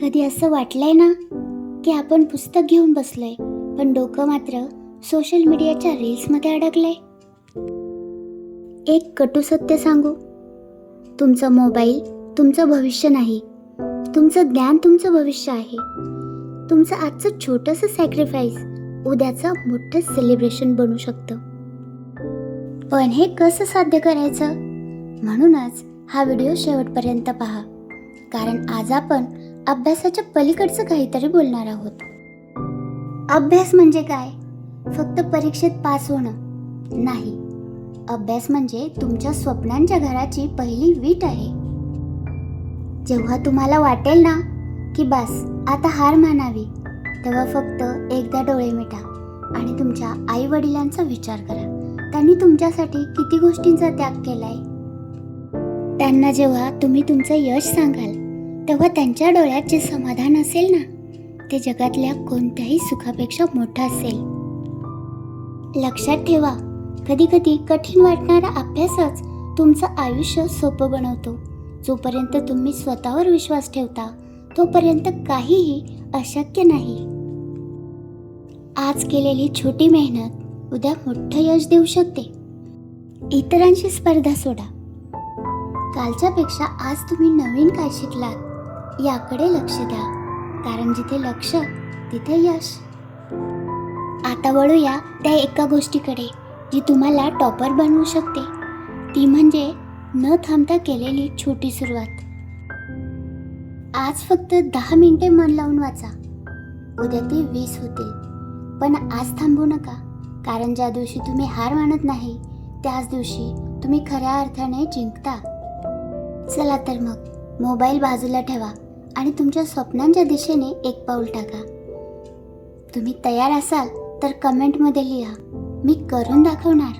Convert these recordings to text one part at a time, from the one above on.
कधी असं वाटलंय ना की आपण पुस्तक घेऊन बसलोय पण डोकं मात्र सोशल मीडियाच्या रील्समध्ये अडकलंय? एक कटू सत्य सांगू, तुमचा मोबाईल तुमचं भविष्य नाही, तुमचं ज्ञान तुमचं भविष्य आहे. तुमचं आजचं छोटंसं सॅक्रिफाईस उद्याचं मोठं सेलिब्रेशन बनू शकतं. पण हे कसं साध्य करायचं? म्हणूनच हा व्हिडिओ शेवटपर्यंत पहा, कारण आज आपण अभ्यासाच्या पलीकडचं काहीतरी बोलणार आहोत. अभ्यास म्हणजे काय? फक्त परीक्षेत पास होणं नाही. अभ्यास म्हणजे तुमच्या स्वप्नांच्या घराची पहिली वीट आहे. जेव्हा तुम्हाला वाटेल ना की बस आता हार मानावी, तेव्हा फक्त एकदा डोळे मिटा आणि तुमच्या आई वडिलांचा विचार करा. त्यांनी तुमच्यासाठी किती गोष्टींचा त्याग केलाय. त्यांना जेव्हा तुम्ही तुमचं यश सांगाल तेव्हा त्यांच्या डोळ्यात जे समाधान असेल ना, ते जगातल्या कोणत्याही सुखापेक्षा मोठं असेल. लक्षात ठेवा, कधी कधी कठीण वाटणारा अभ्यासच तुमचं आयुष्य सोपं बनवतो. जोपर्यंत तुम्ही स्वतःवर विश्वास ठेवता तोपर्यंत काहीही अशक्य नाही. आज केलेली छोटी मेहनत उद्या मोठं यश देऊ शकते. इतरांशी स्पर्धा सोडा. कालच्यापेक्षा आज तुम्ही नवीन काय शिकलात याकडे लक्ष द्या, कारण जिथे लक्ष तिथे यश. आता वळूया त्या एका गोष्टीकडे जी तुम्हाला टॉपर बनवू शकते. ती म्हणजे न थांबता केलेली छोटी सुरुवात. आज फक्त 10 मिनिटे मन लावून वाचा, उद्या ते 20 होतील. पण आज थांबू नका, कारण ज्या दिवशी तुम्ही हार मानत नाही त्याच दिवशी तुम्ही खऱ्या अर्थाने जिंकता. चला तर मग मोबाईल बाजूला ठेवा आणि तुमच्या स्वप्नांच्या दिशेने एक पाऊल टाका. तुम्ही तयार असाल तर कमेंटमध्ये लिहा, मी करून दाखवणार.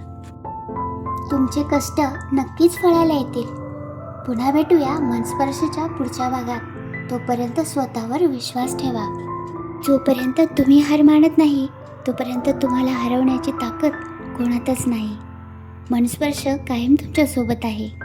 तुमचे कष्ट नक्कीच फळाला येतील. पुन्हा भेटूया मनस्पर्शच्या पुढच्या भागात. तोपर्यंत स्वतःवर विश्वास ठेवा. जोपर्यंत तुम्ही हार मानत नाही तोपर्यंत तुम्हाला हरवण्याची ताकद कोणातच नाही. मनस्पर्श कायम तुमच्या सोबत आहे.